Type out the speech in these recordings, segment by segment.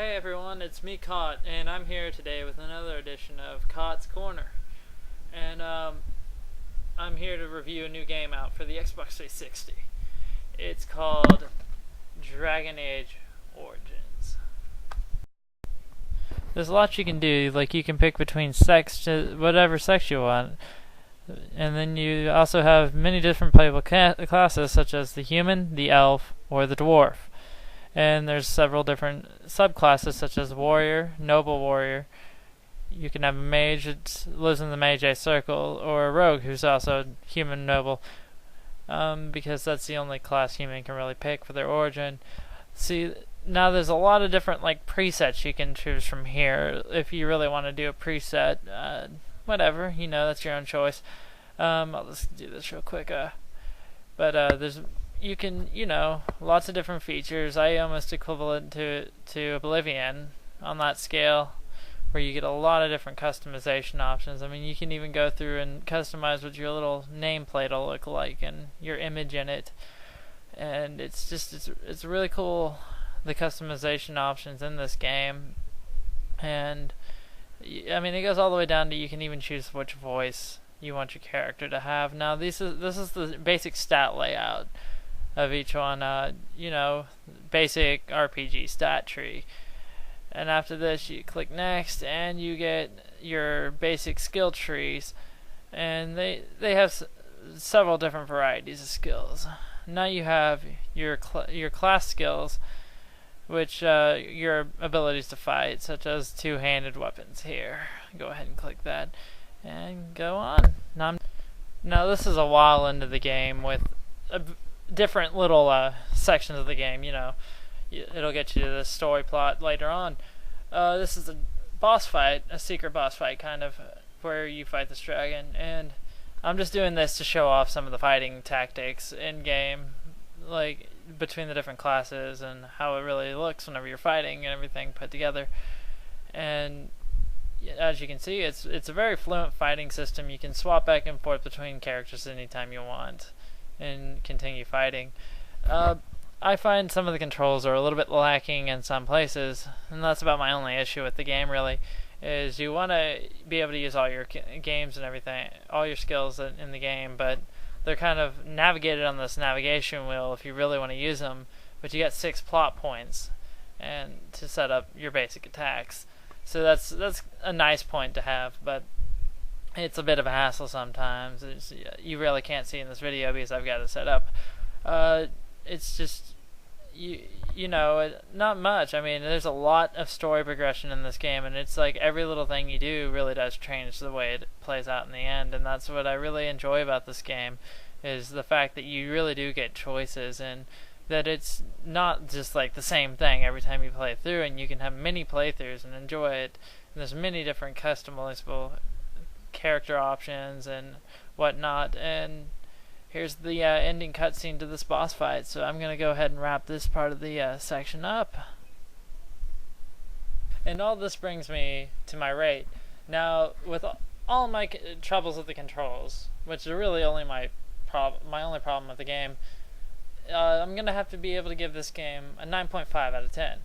Hey everyone, it's me, Cot, and I'm here today with another edition of Cot's Corner. And I'm here to review a new game out for the Xbox 360. It's called Dragon Age Origins. There's a lot you can do, like you can pick between whatever sex you want. And then you also have many different playable classes, such as the human, the elf, or the dwarf. And there's several different subclasses, such as warrior, noble warrior. You can have a mage that lives in the Mage circle, or a rogue who's also human noble, because that's the only class human can really pick for their origin. See, now there's a lot of different presets you can choose from here. If you really want to do a preset, whatever, that's your own choice. I'll just do this real quick. You can, lots of different features. I almost equivalent to Oblivion on that scale, where you get a lot of different customization options. I mean, you can even go through and customize what your little nameplate will look like and your image in it. And it's really cool, the customization options in this game. And I mean, it goes all the way down to you can even choose which voice you want your character to have. Now, this is the basic stat layout of each one, basic RPG stat tree. And after this, you click next, and you get your basic skill trees, and they have several different varieties of skills. Now you have your class skills, which your abilities to fight, such as two-handed weapons here. Go ahead and click that, and go on. Now this is a while into the game with different little sections of the game. It'll get you to the story plot later on. This is a boss fight, a secret boss fight, kind of, where you fight this dragon. And I'm just doing this to show off some of the fighting tactics in game, like between the different classes and how it really looks whenever you're fighting and everything put together. And as you can see, it's a very fluent fighting system. You can swap back and forth between characters anytime you want and continue fighting. I find some of the controls are a little bit lacking in some places, and that's about my only issue with the game, really, is you want to be able to use all your games and everything, all your skills in the game, but they're kind of navigated on this navigation wheel if you really want to use them, but you get 6 plot points and to set up your basic attacks. So that's a nice point to have, but it's a bit of a hassle sometimes. You really can't see in this video because I've got it set up. It's just, not much. I mean, there's a lot of story progression in this game, and it's like every little thing you do really does change the way it plays out in the end, and that's what I really enjoy about this game, is the fact that you really do get choices, and that it's not just like the same thing every time you play through, and you can have many playthroughs and enjoy it. And there's many different customizable character options and whatnot, and here's the ending cutscene to this boss fight. So I'm gonna go ahead and wrap this part of the section up, and all this brings me to my rate. Now, with all my troubles with the controls, which are really only my only problem with the game, I'm gonna have to be able to give this game a 9.5 out of 10.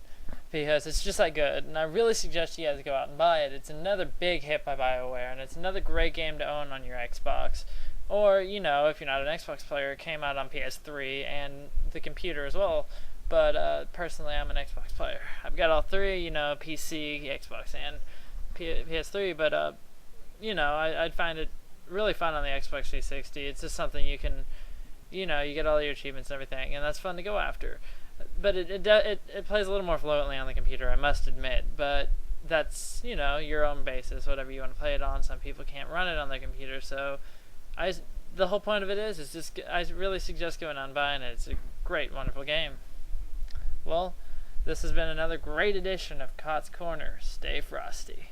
Because it's just that good, and I really suggest you guys go out and buy it. It's another big hit by BioWare, and it's another great game to own on your Xbox. Or, if you're not an Xbox player, it came out on PS3 and the computer as well. But personally, I'm an Xbox player. I've got all three, PC, Xbox, and PS3. But, I'd find it really fun on the Xbox 360. It's just something you can, you get all your achievements and everything, and that's fun to go after. But it plays a little more fluently on the computer, I must admit. But that's, your own basis, whatever you want to play it on. Some people can't run it on their computer, so the whole point of it is just, I really suggest going out and buying it. It's a great, wonderful game. Well, this has been another great edition of Cot's Corner. Stay frosty.